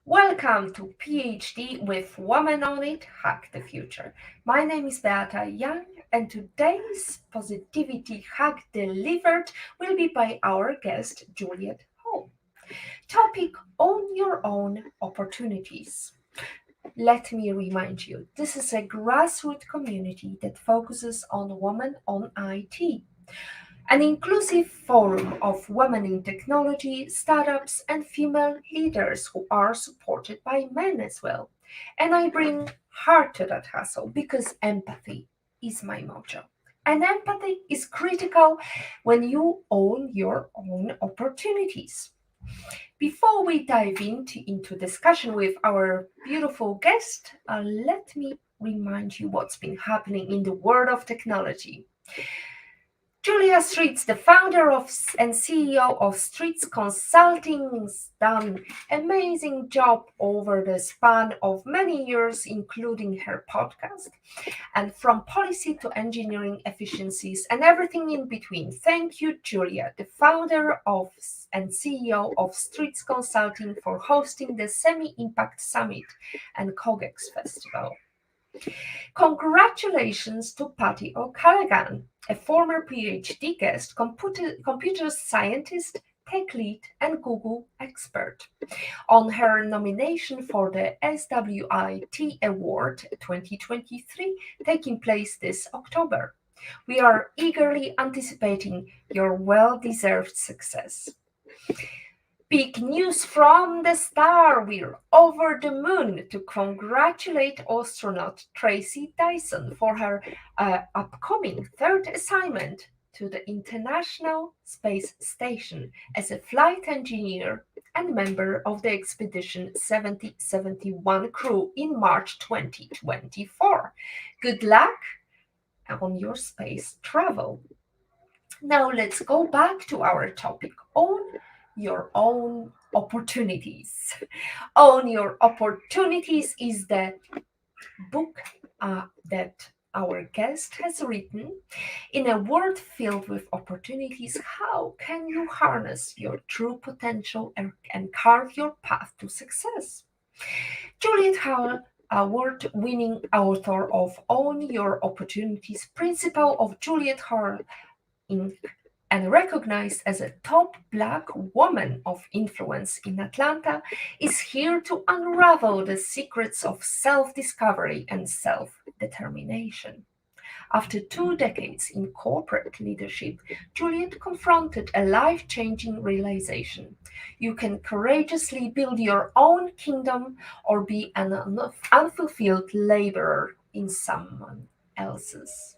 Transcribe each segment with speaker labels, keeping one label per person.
Speaker 1: Welcome to PhD with Woman on It, Hack the Future. My name is Beata Young, and today's positivity hack delivered will be by our guest, Juliet Hall. Topic: Own Your Own Opportunities. Let me remind you, this is a grassroots community that focuses on women on IT, an inclusive forum of women in technology, startups, and female leaders who are supported by men as well. And I bring heart to that hustle because empathy is my motto. And empathy is critical when you own your own opportunities. Before we dive into discussion with our beautiful guest, let me remind you what's been happening in the world of technology. Julia Streets, the founder of and CEO of Streets Consulting, has done amazing job over the span of many years, including her podcast, and from policy to engineering efficiencies and everything in between. Thank you, Julia, the founder of and CEO of Streets Consulting, for hosting the Semi-Impact Summit and COGEX Festival. Congratulations to Patty O'Callaghan, a former PhD guest, computer scientist, tech lead, and Google expert, on her nomination for the SWIT Award 2023, taking place this October. We are eagerly anticipating your well-deserved success. Big news from the star. We're over the moon to congratulate astronaut Tracy Dyson for her upcoming third assignment to the International Space Station as a flight engineer and member of the Expedition 7071 crew in March 2024. Good luck on your space travel. Now let's go back to our topic: own your own opportunities. Own Your Opportunities is the book that our guest has written. In a world filled with opportunities, how can you harness your true potential and carve your path to success? Juliet Hall, award-winning author of Own Your Opportunities, principal of Juliet Hall INC, and recognized as a top Black woman of influence in Atlanta, is here to unravel the secrets of self-discovery and self-determination. After 2 decades in corporate leadership, Juliet confronted a life-changing realization. You can courageously build your own kingdom or be an unfulfilled laborer in someone else's.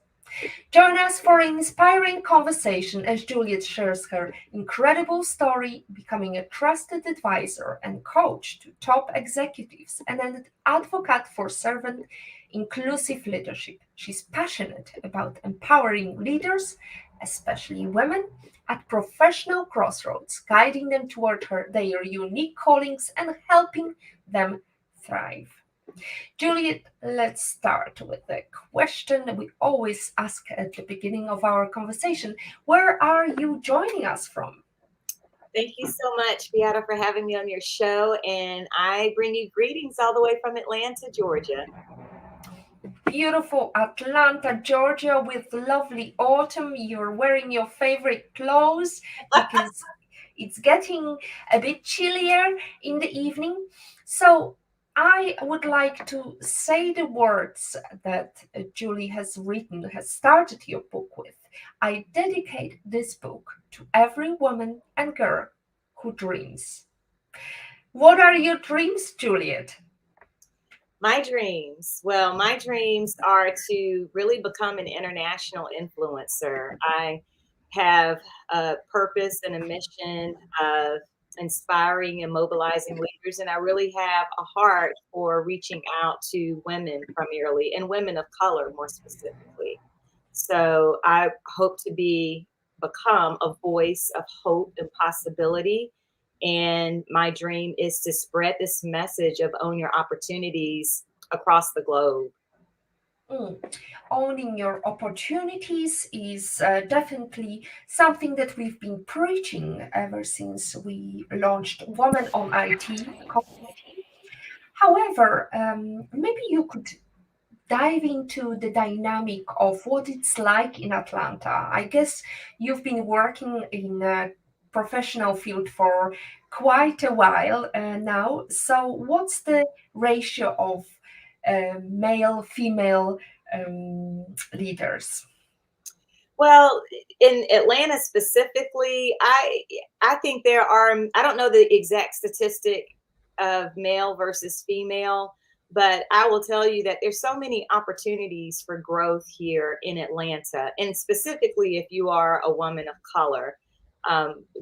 Speaker 1: Join us for an inspiring conversation as Juliet shares her incredible story, becoming a trusted advisor and coach to top executives and an advocate for servant inclusive leadership. She's passionate about empowering leaders, especially women, at professional crossroads, guiding them toward their unique callings and helping them thrive. Juliet, let's start with the question that we always ask at the beginning of our conversation. Where are you joining us from?
Speaker 2: Thank you so much, Beata, for having me on your show. And I bring you greetings all the way from Atlanta, Georgia.
Speaker 1: Beautiful Atlanta, Georgia, with lovely autumn. You're wearing your favorite clothes because it's getting a bit chillier in the evening. So I would like to say the words that Julie has written, has started your book with. I dedicate this book to every woman and girl who dreams. What are your dreams, Juliet?
Speaker 2: My dreams. Well, my dreams are to really become an international influencer. I have a purpose and a mission of inspiring and mobilizing leaders, and I really have a heart for reaching out to women primarily and women of color more specifically. So I hope to become a voice of hope and possibility. And my dream is to spread this message of own your opportunities across the globe.
Speaker 1: Mm. Owning your opportunities is definitely something that we've been preaching ever since we launched Women on IT community. However, maybe you could dive into the dynamic of what it's like in Atlanta. I guess you've been working in a professional field for quite a while now. So, what's the ratio of male, female leaders?
Speaker 2: Well, in Atlanta specifically, I think there are, I don't know the exact statistic of male versus female, but I will tell you that there's so many opportunities for growth here in Atlanta, and specifically if you are a woman of color.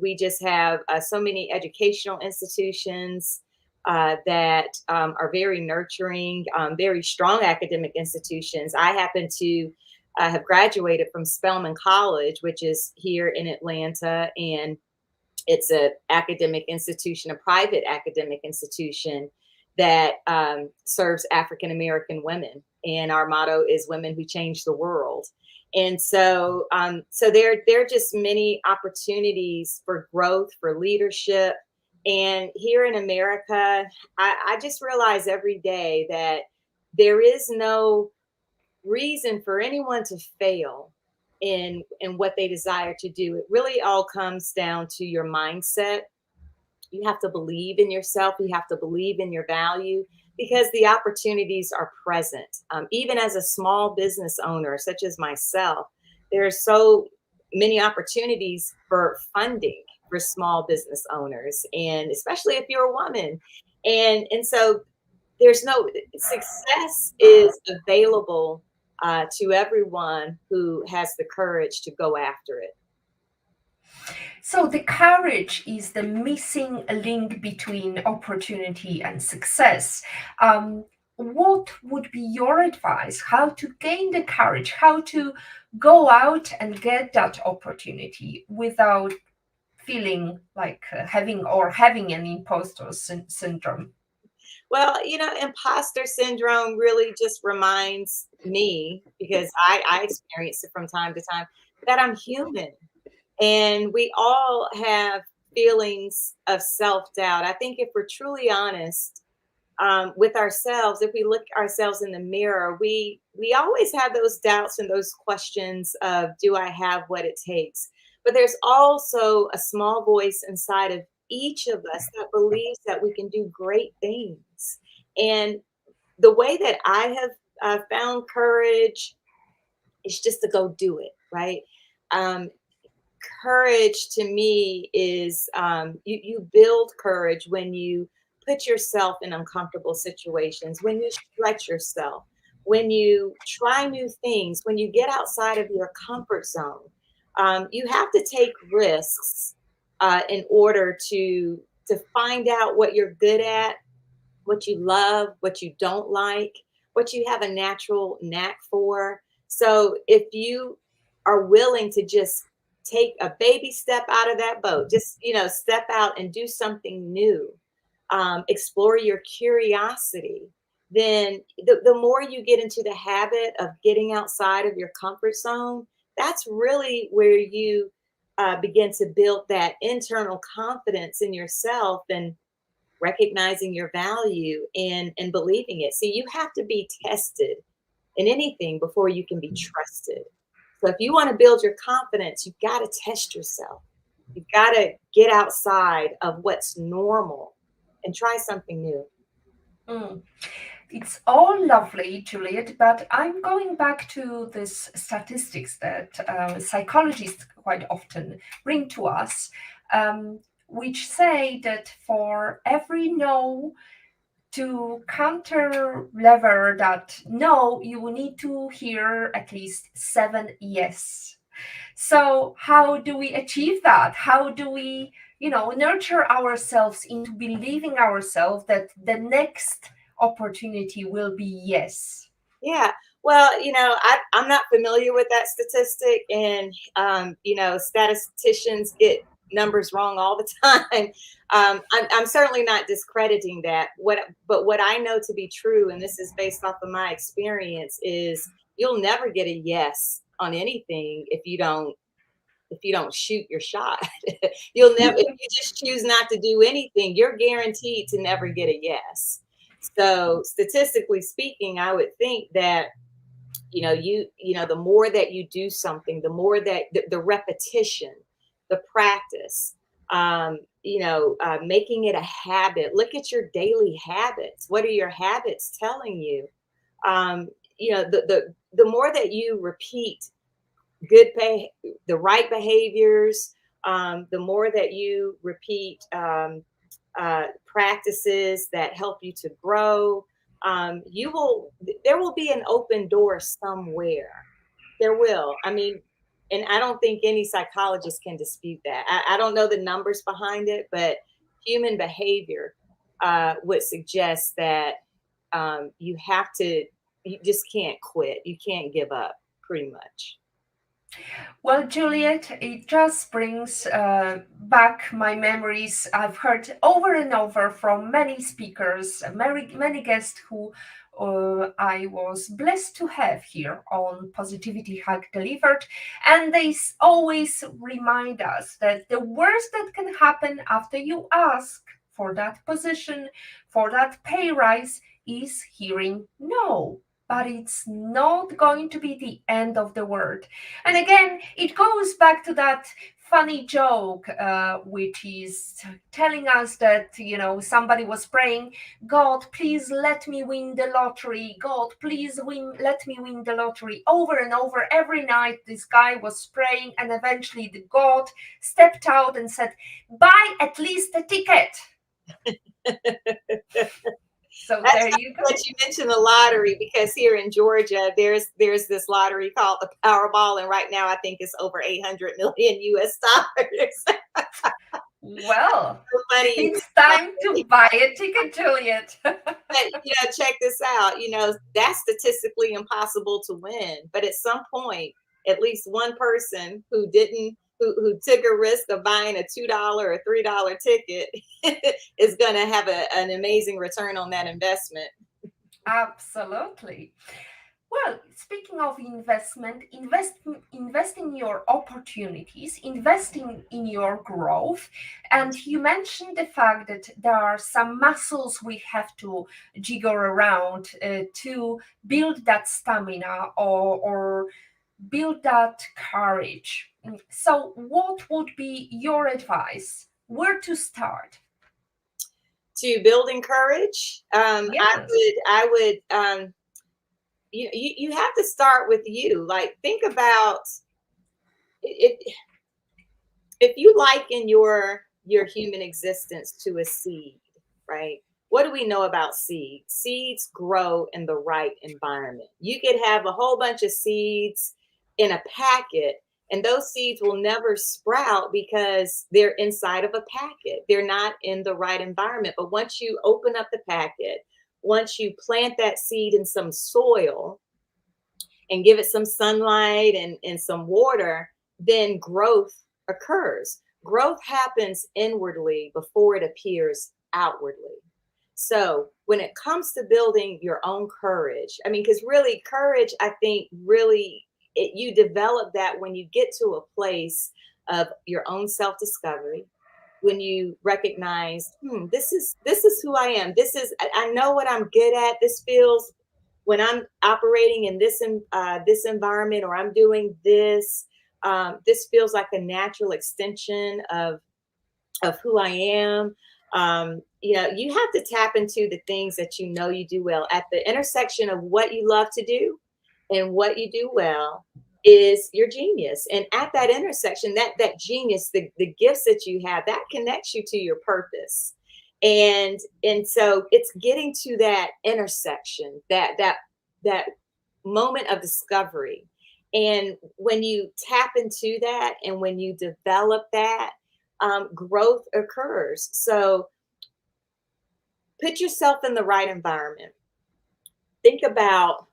Speaker 2: We just have so many educational institutions that are very nurturing, very strong academic institutions. I happen to have graduated from Spelman College, which is here in Atlanta, and it's a academic institution, a private academic institution that serves African American women. And our motto is "Women Who Change the World." And so there are just many opportunities for growth, for leadership. And here in America, I just realize every day that there is no reason for anyone to fail in what they desire to do. It really all comes down to your mindset. You have to believe in yourself. You have to believe in your value because the opportunities are present. Even as a small business owner, such as myself, there are so many opportunities for funding for small business owners, and especially if you're a woman. And so there's no success is available to everyone who has the courage to go after it.
Speaker 1: So, the courage is the missing link between opportunity and success. What would be your advice? How to gain the courage? How to go out and get that opportunity without feeling like having an imposter syndrome?
Speaker 2: Well, imposter syndrome really just reminds me, because I experience it from time to time, that I'm human. And we all have feelings of self doubt. I think if we're truly honest with ourselves, if we look ourselves in the mirror, we always have those doubts and those questions of, do I have what it takes? But there's also a small voice inside of each of us that believes that we can do great things. And the way that I have found courage is just to go do it, right? Um, Courage to me is you build courage when you put yourself in uncomfortable situations, when you stretch yourself, when you try new things, when you get outside of your comfort zone. You have to take risks in order to find out what you're good at, what you love, what you don't like, what you have a natural knack for. So if you are willing to just take a baby step out of that boat, just step out and do something new, explore your curiosity, then the more you get into the habit of getting outside of your comfort zone, that's really where you begin to build that internal confidence in yourself and recognizing your value and believing it. See, you have to be tested in anything before you can be trusted. So if you want to build your confidence, you've got to test yourself. You've got to get outside of what's normal and try something new.
Speaker 1: Mm. It's all lovely, Juliet, but I'm going back to this statistics that psychologists quite often bring to us, which say that for every no, to counter lever that no, you will need to hear at least 7 yes. So how do we achieve that? How do we, nurture ourselves into believing ourselves that the next opportunity will be yes?
Speaker 2: Yeah. Well, I'm not familiar with that statistic, and statisticians get numbers wrong all the time. I'm certainly not discrediting that. But what I know to be true, and this is based off of my experience, is you'll never get a yes on anything if you don't shoot your shot. You'll never, if you just choose not to do anything, you're guaranteed to never get a yes. So statistically speaking, I would think that the more that you do something, the more that the repetition, the practice, making it a habit. Look at your daily habits. What are your habits telling you? um, the more that you repeat good pay, the right behaviors, the more that you repeat practices that help you to grow, there will be an open door somewhere. There will. I mean, and I don't think any psychologist can dispute that. I don't know the numbers behind it, but human behavior would suggest that you just can't quit. You can't give up, pretty much.
Speaker 1: Well, Juliet, it just brings back my memories I've heard over and over from many speakers, many guests who I was blessed to have here on Positivity Hack Delivered. And they always remind us that the worst that can happen after you ask for that position, for that pay rise, is hearing no. But it's not going to be the end of the world. And again, it goes back to that funny joke, which is telling us that, somebody was praying, God, please let me win the lottery. God, please let me win the lottery. Over and over, every night, this guy was praying, and eventually the God stepped out and said, buy at least a ticket. So
Speaker 2: That's
Speaker 1: there you go.
Speaker 2: that you mentioned the lottery, because here in Georgia, there's this lottery called the Powerball, and right now I think it's over 800 million US dollars.
Speaker 1: Well,
Speaker 2: So funny.
Speaker 1: it's time to buy a ticket, Juliet.
Speaker 2: But check this out. That's statistically impossible to win. But at some point, at least one person who took a risk of buying a $2 or $3 ticket is going to have an amazing return on that investment.
Speaker 1: Absolutely. Well, speaking of investment, invest in your opportunities, investing in your growth. And you mentioned the fact that there are some muscles we have to jiggle around to build that stamina or build that courage. So, what would be your advice? Where to start?
Speaker 2: To building courage,
Speaker 1: Yes.
Speaker 2: I would you have to start with you. Like, think about it. If you liken your human existence to a seed, right? What do we know about seeds? Seeds grow in the right environment. You could have a whole bunch of seeds in a packet, and those seeds will never sprout because they're inside of a packet. They're not in the right environment. But once you open up the packet, once you plant that seed in some soil and give it some sunlight and some water, then growth occurs. Growth happens inwardly before it appears outwardly. So when it comes to building your own courage, I mean, because really courage, I think really you develop that when you get to a place of your own self-discovery, when you recognize, this is who I am. I know what I'm good at. This feels, when I'm operating in this environment, or I'm doing this, this feels like a natural extension of who I am. You have to tap into the things that you do well. At the intersection of what you love to do and what you do well is your genius. And at that intersection, that genius, the gifts that you have, that connects you to your purpose. And so it's getting to that intersection, that moment of discovery. And when you tap into that and when you develop that, growth occurs. So put yourself in the right environment. Think about,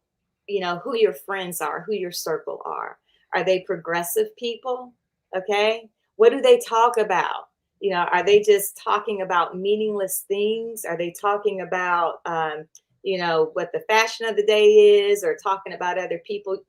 Speaker 2: who your friends are, who your circle are. Are they progressive people? Okay. What do they talk about? Are they just talking about meaningless things? Are they talking about, what the fashion of the day is, or talking about other people?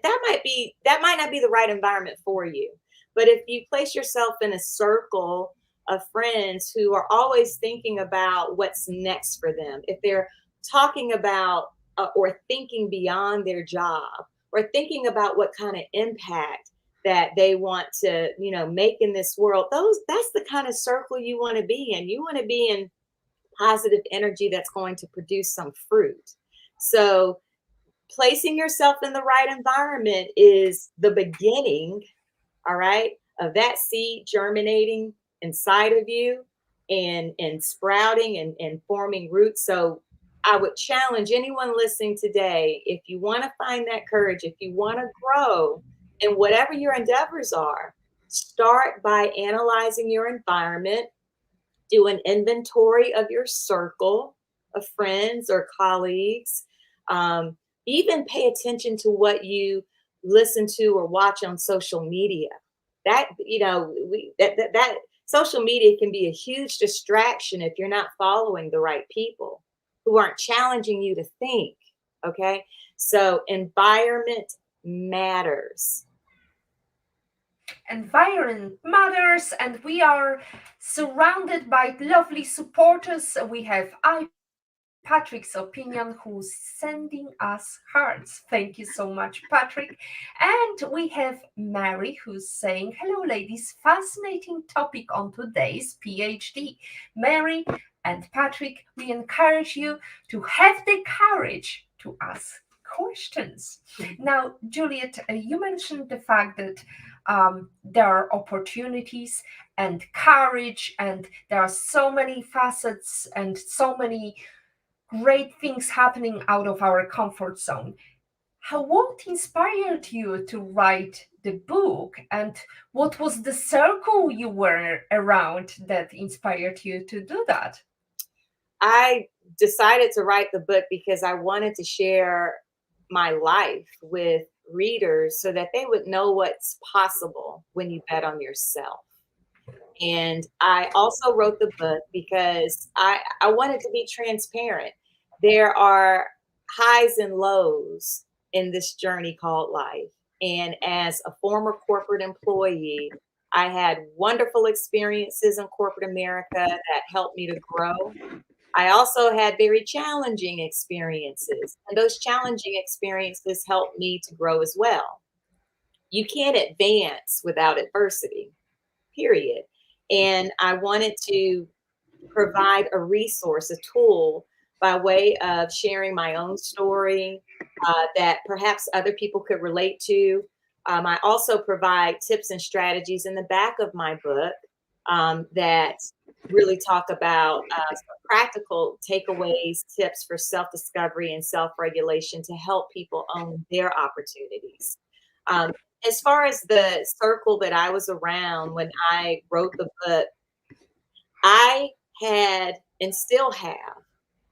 Speaker 2: That might not be the right environment for you. But if you place yourself in a circle of friends who are always thinking about what's next for them. If they're talking about or thinking beyond their job, or thinking about what kind of impact that they want to, make in this world, that's the kind of circle you want to be in. You want to be in positive energy that's going to produce some fruit. So placing yourself in the right environment is the beginning, all right, of that seed germinating inside of you and sprouting and forming roots. So I would challenge anyone listening today, if you want to find that courage, if you want to grow in whatever your endeavors are, start by analyzing your environment, do an inventory of your circle of friends or colleagues. Even pay attention to what you listen to or watch on social media. That, that social media can be a huge distraction if you're not following the right people who aren't challenging you to think. Okay. So environment matters.
Speaker 1: Environment matters, and we are surrounded by lovely supporters. We have Patrick's opinion, who's sending us hearts. Thank you so much, Patrick. And we have Mary, who's saying, hello, ladies. Fascinating topic on today's PhD. Mary and Patrick, we encourage you to have the courage to ask questions. Now, Juliet, you mentioned the fact that there are opportunities and courage, and there are so many facets and so many great things happening out of our comfort zone. What inspired you to write the book, and what was the circle you were around that inspired you to do that?
Speaker 2: I decided to write the book because I wanted to share my life with readers so that they would know what's possible when you bet on yourself. And I also wrote the book because I wanted to be transparent. There are highs and lows in this journey called life. And as a former corporate employee, I had wonderful experiences in corporate America that helped me to grow. I also had very challenging experiences, and those challenging experiences helped me to grow as well. You can't advance without adversity, period. And I wanted to provide a resource, a tool by way of sharing my own story that perhaps other people could relate to. I also provide tips and strategies in the back of my book that really talk about some practical takeaways, tips for self-discovery and self-regulation to help people own their opportunities. Um, as far as the circle that I was around when I wrote the book, I had and still have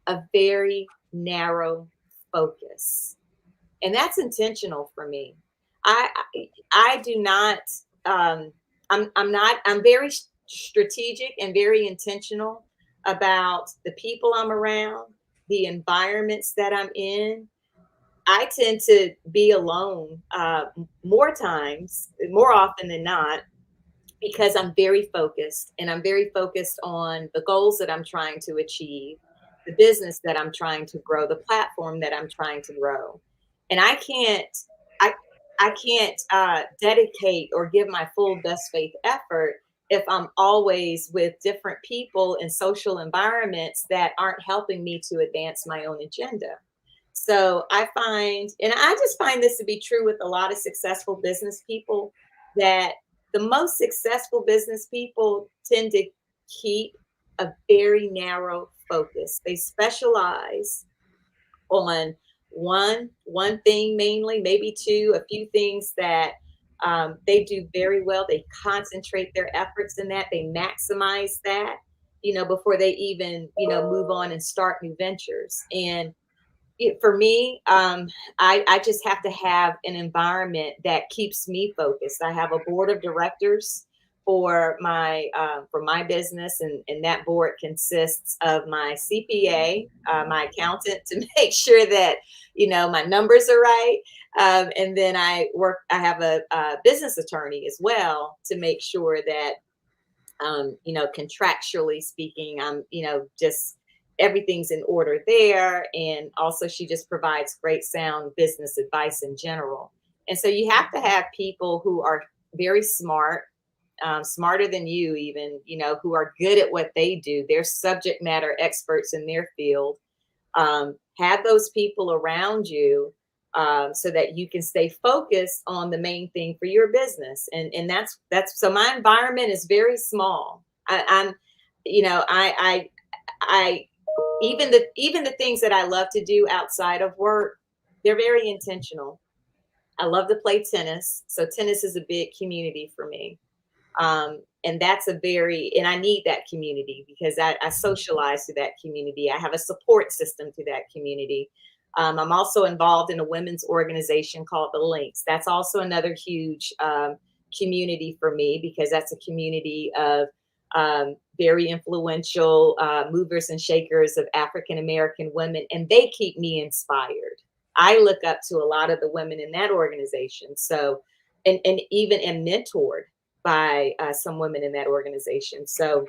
Speaker 2: a very narrow focus, and that's intentional for me. I I do not. I'm not. I'm very strategic and very intentional about the people I'm around, the environments that I'm in. I tend to be alone more often than not, because I'm very focused, and I'm very focused on the goals that I'm trying to achieve, the business that I'm trying to grow, the platform that I'm trying to grow. And I, I can't dedicate or give my full best faith effort if I'm always with different people in social environments that aren't helping me to advance my own agenda. So I find, and I just find this to be true with a lot of successful business people, that the most successful business people tend to keep a very narrow focus. They specialize on one thing mainly, maybe two, a few things that they do very well. They concentrate their efforts in that. They maximize that, before they even, move on and start new ventures. And for me, I just have to have an environment that keeps me focused. I have a board of directors for my business, and that board consists of my CPA, my accountant, to make sure that my numbers are right, and then I have a business attorney as well to make sure that contractually speaking, just everything's in order there. And also, she just provides great sound business advice in general. And so you have to have people who are very smart, smarter than you, even, who are good at what they do. They're subject matter experts in their field. Have those people around you so that you can stay focused on the main thing for your business. And that's so my environment is very small. I'm, I even the things that I love to do outside of work, they're very intentional. I love to play tennis, so tennis is a big community for me. And and I need that community because I socialize to that community. I have a support system to that community. I'm also involved in a women's organization called the Links. That's also another huge community for me because that's a community of very influential movers and shakers of African American women, and they keep me inspired. I look up to a lot of the women in that organization. So, and even am mentored by some women in that organization. So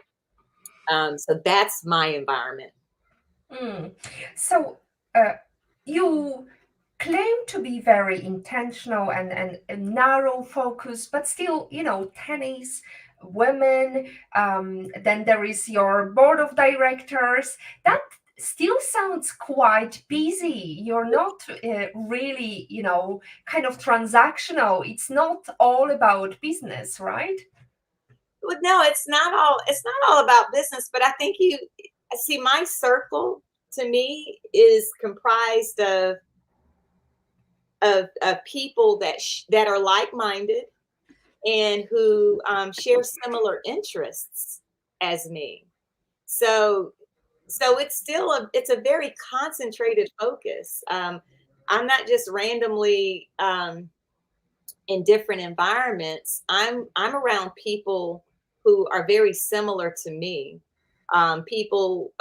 Speaker 2: that's my environment.
Speaker 1: Mm. So you claim to be very intentional and narrow focus, but still, tennis, women, then there is your board of directors. That still sounds quite busy. You're not really, kind of transactional. It's not all about business, right?
Speaker 2: Well, no, it's not all about business, but I think you see my circle to me is comprised of people that are like-minded and who share similar interests as me. So it's a very concentrated focus. I'm not just randomly in different environments. I'm around people who are very similar to me. People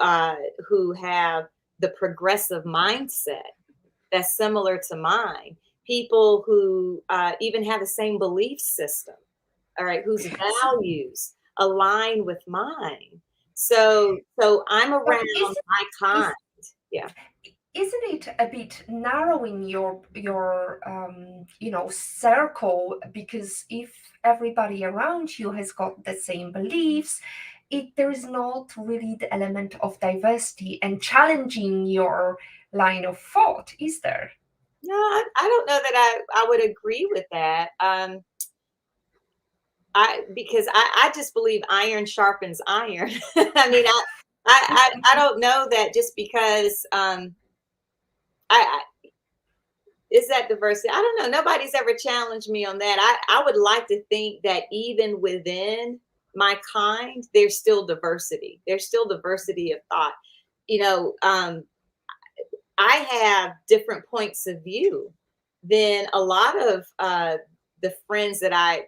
Speaker 2: who have the progressive mindset that's similar to mine. People who even have the same belief system. All right, whose values align with mine. So I'm
Speaker 1: But
Speaker 2: around my
Speaker 1: is
Speaker 2: kind. Yeah.
Speaker 1: isn't it a bit narrowing your circle, because if everybody around you has got the same beliefs, there is not really the element of diversity and challenging your line of thought, is there?
Speaker 2: No, I don't know that I would agree with that. Because I just believe iron sharpens iron. I mean, I don't know that just because I is that diversity. I don't know. Nobody's ever challenged me on that. I would like to think that even within my kind, there's still diversity. There's still diversity of thought. You know, I have different points of view than a lot of the friends that I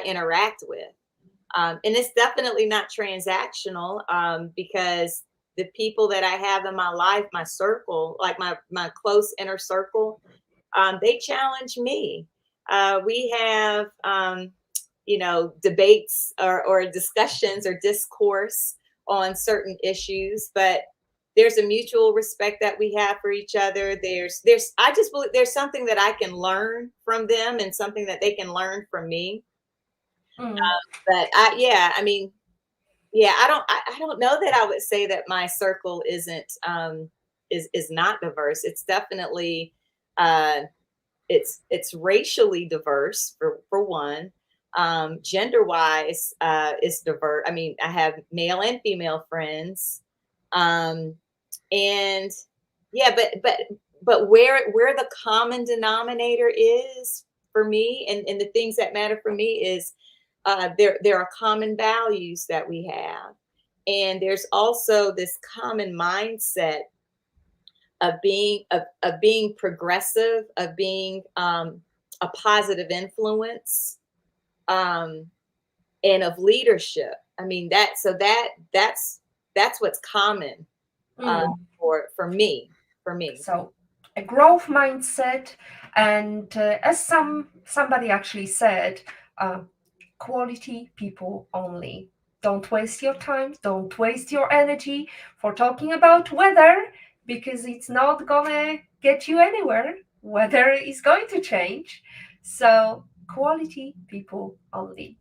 Speaker 2: interact with. And it's definitely not transactional because the people that I have in my life, my circle, like my close inner circle, they challenge me. We have, debates or discussions or discourse on certain issues, but there's a mutual respect that we have for each other. I just believe there's something that I can learn from them and something that they can learn from me.
Speaker 1: Mm.
Speaker 2: But yeah, I mean, yeah, I don't know that I would say that my circle isn't is not diverse. It's definitely uh it's racially diverse for one. Gender wise, it's diverse. I mean, I have male and female friends. Um and yeah, but where the common denominator is for me and the things that matter for me is there are common values that we have, and there's also this common mindset of being progressive, of being a positive influence, um, and of leadership. I mean that's what's common uh,
Speaker 1: Mm.
Speaker 2: for me. For me.
Speaker 1: So a growth mindset, and as somebody actually said, uh, quality people only. Don't waste your time, don't waste your energy for talking about weather because it's not gonna get you anywhere. Weather is going to change. So, quality people only.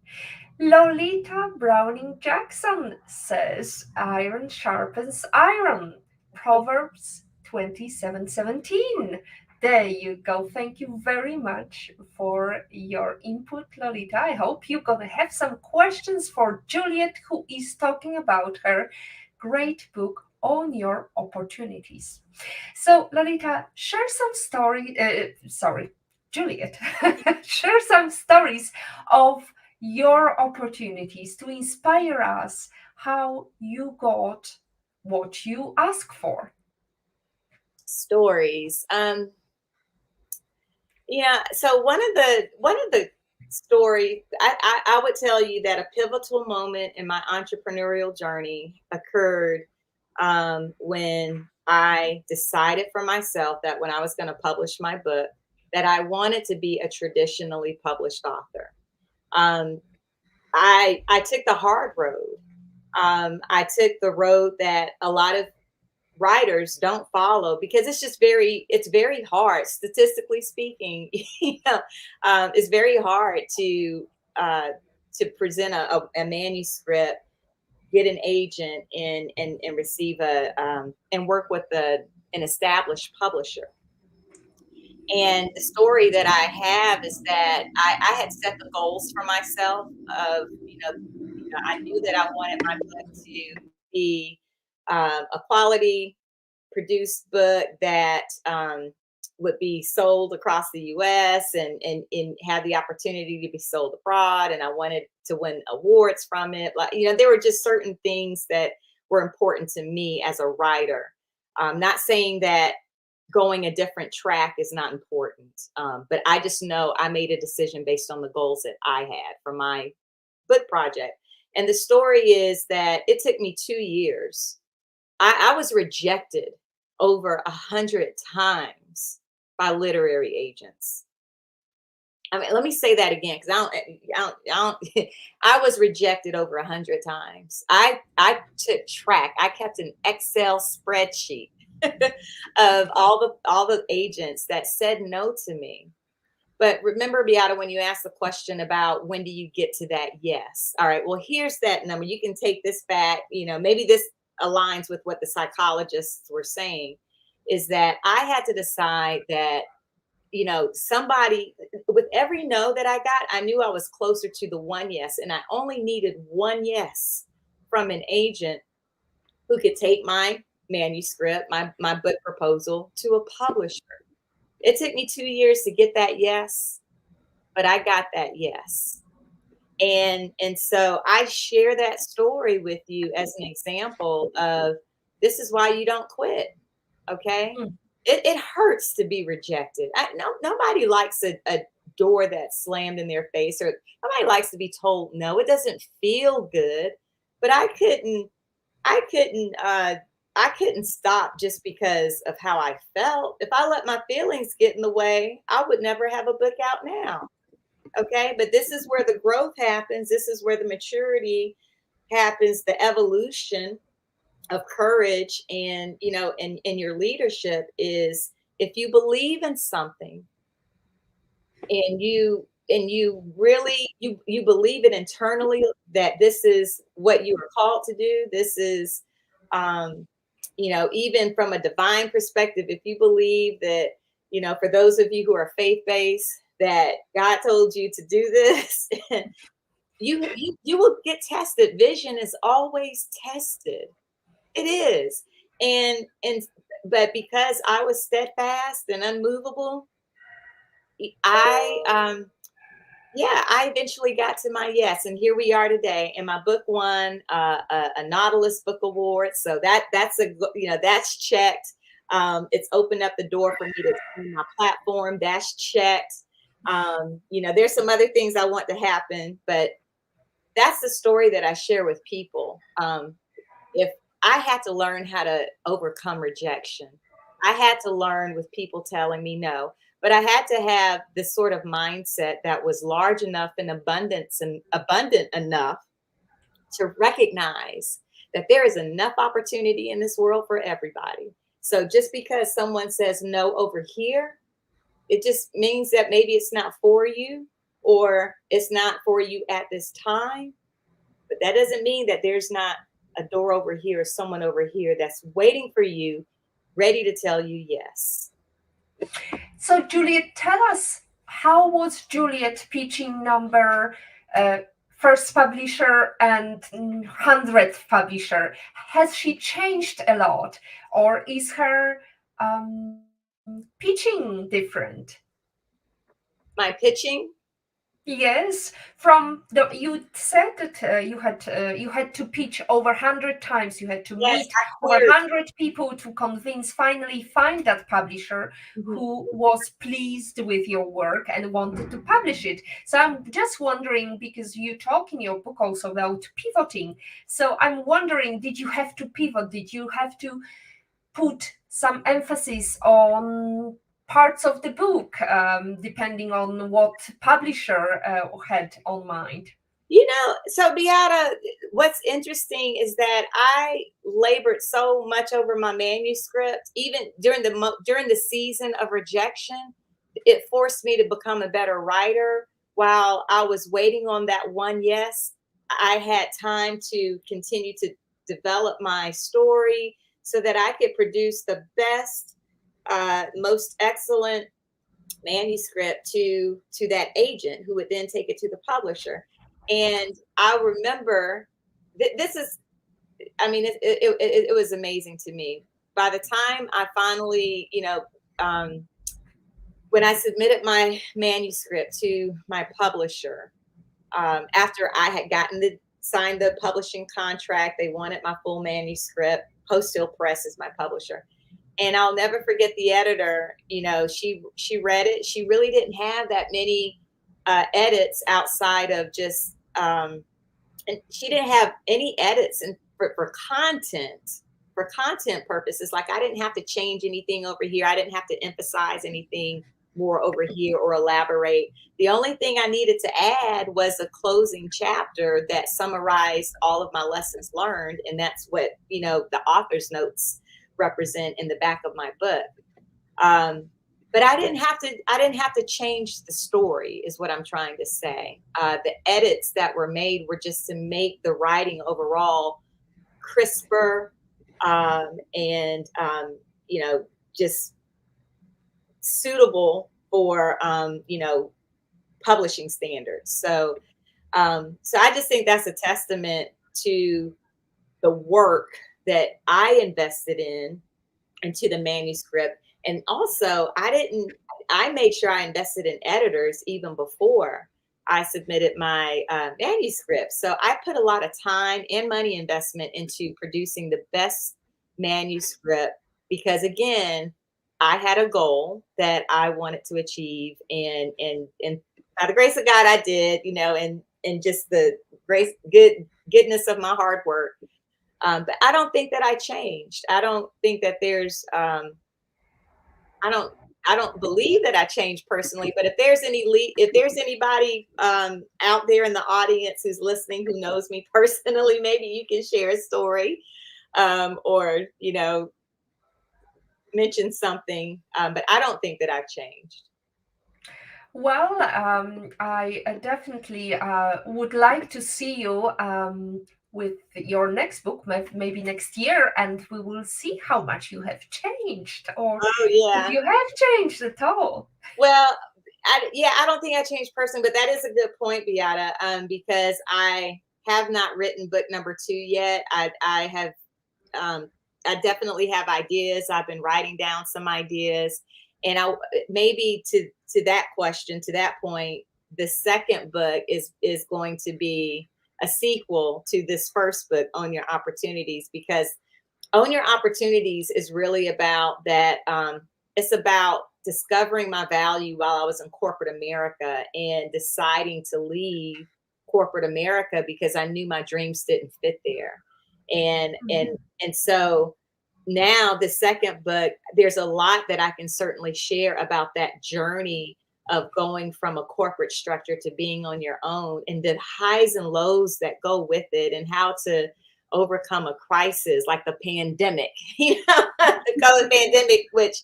Speaker 1: Lolita Browning Jackson says, iron sharpens iron. Proverbs 27:17. There you go. Thank you very much for your input, Lolita. I hope you're going to have some questions for Juliet, who is talking about her great book, Own Your Opportunities. So, Lolita, share some Juliet, share some stories of your opportunities to inspire us how you got what you asked for.
Speaker 2: Stories. Yeah. So one of the stories I would tell you that a pivotal moment in my entrepreneurial journey occurred when I decided for myself that when I was going to publish my book, that I wanted to be a traditionally published author. Um, I took the hard road. I took the road that a lot of writers don't follow because it's very hard, statistically speaking. You know, it's very hard uh, to present a manuscript, get an agent, and receive and work with an established publisher. And the story that I have is that I had set the goals for myself of, I knew that I wanted my book to be a quality produced book that would be sold across the US and have the opportunity to be sold abroad. And I wanted to win awards from it. Like, there were just certain things that were important to me as a writer. Not saying that going a different track is not important. But I just know I made a decision based on the goals that I had for my book project. And the story is that it took me 2 years. I was rejected over 100 times by literary agents. I mean, let me say that again, because I was rejected over 100 times. I took track. I kept an Excel spreadsheet of all the agents that said no to me. But remember, Beata, when you asked the question about when do you get to that yes? All right, well, here's that number. You can take this back. Maybe this aligns with what the psychologists were saying, is that I had to decide that, somebody, with every no that I got, I knew I was closer to the one yes. And I only needed one yes from an agent who could take my manuscript, my book proposal, to a publisher. It took me 2 years to get that yes, but I got that yes. And so I share that story with you as an example of, this is why you don't quit. Okay.
Speaker 1: Mm.
Speaker 2: It hurts to be rejected. Nobody likes a door that's slammed in their face, or nobody likes to be told no. It doesn't feel good. But I couldn't stop just because of how I felt. If I let my feelings get in the way, I would never have a book out now. Okay. But this is where the growth happens. This is where the maturity happens, the evolution of courage and your leadership is, if you believe in something and you really you believe it internally, that this is what you are called to do. This is even from a divine perspective, if you believe that, for those of you who are faith-based, that God told you to do this, you will get tested. Vision is always tested. It is. And but because I was steadfast and unmovable, I yeah, I eventually got to my yes, and here we are today. And my book won a Nautilus Book Award, so that's checked. It's opened up the door for me to expand my platform. That's checked. There's some other things I want to happen, but that's the story that I share with people. If I had to learn how to overcome rejection, I had to learn with people telling me no. But I had to have this sort of mindset that was large enough and abundant enough to recognize that there is enough opportunity in this world for everybody. So just because someone says no over here, it just means that maybe it's not for you, or it's not for you at this time. But that doesn't mean that there's not a door over here or someone over here that's waiting for you, ready to tell you yes.
Speaker 1: So, Juliet, tell us, how was Juliet pitching number first publisher and 100th publisher? Has she changed a lot, or is her pitching different?
Speaker 2: My pitching?
Speaker 1: Yes, from the you said that you had to pitch over 100 times. You had to
Speaker 2: Yes,
Speaker 1: meet
Speaker 2: I
Speaker 1: over
Speaker 2: queried.
Speaker 1: 100 people to finally find that publisher
Speaker 2: Mhm.
Speaker 1: who was pleased with your work and wanted to publish it. So I'm just wondering, because you talk in your book also about pivoting. So I'm wondering, did you have to pivot? Did you have to put some emphasis on parts of the book, depending on what publisher had on mind?
Speaker 2: So Beata, what's interesting is that I labored so much over my manuscript, even during the season of rejection. It forced me to become a better writer. While I was waiting on that one yes, I had time to continue to develop my story so that I could produce the best, most excellent manuscript to that agent, who would then take it to the publisher. And I remember this is, I mean, it was amazing to me. By the time I finally, when I submitted my manuscript to my publisher, after I had signed the publishing contract, they wanted my full manuscript. Post Hill Press is my publisher. And I'll never forget the editor. She read it. She really didn't have that many edits outside of just, and she didn't have any edits for content purposes. Like, I didn't have to change anything over here. I didn't have to emphasize anything more over here or elaborate. The only thing I needed to add was a closing chapter that summarized all of my lessons learned, and that's what the author's notes represent in the back of my book. But I didn't have to change the story, is what I'm trying to say. The edits that were made were just to make the writing overall crisper, and just suitable for publishing standards. So I just think that's a testament to the work that I invested in into the manuscript. And also, I made sure I invested in editors even before I submitted my manuscript. So I put a lot of time and money investment into producing the best manuscript, because again, I had a goal that I wanted to achieve, and by the grace of God, I did, and just the goodness of my hard work. But I don't think that I changed. I don't think that there's I don't I don't believe that I changed personally. But if there's anybody out there in the audience who's listening, who knows me personally, maybe you can share a story, or mention something. But I don't think that I've changed.
Speaker 1: Well, I definitely would like to see you with your next book, maybe next year, and we will see how much you have changed, or
Speaker 2: Oh
Speaker 1: if
Speaker 2: yeah.
Speaker 1: you have changed at all.
Speaker 2: Well, I don't think I changed person, but that is a good point, Beata, because I have not written book number 2 yet. Um, I definitely have ideas. I've been writing down some ideas, and maybe to that question, to that point, the second book is going to be a sequel to this first book, Own Your Opportunities, because Own Your Opportunities is really about that. It's about discovering my value while I was in corporate America and deciding to leave corporate America because I knew my dreams didn't fit there. And
Speaker 1: Mhm.
Speaker 2: and so now the second book, there's a lot that I can certainly share about that journey of going from a corporate structure to being on your own, and the highs and lows that go with it, and how to overcome a crisis like the pandemic, the COVID pandemic, which,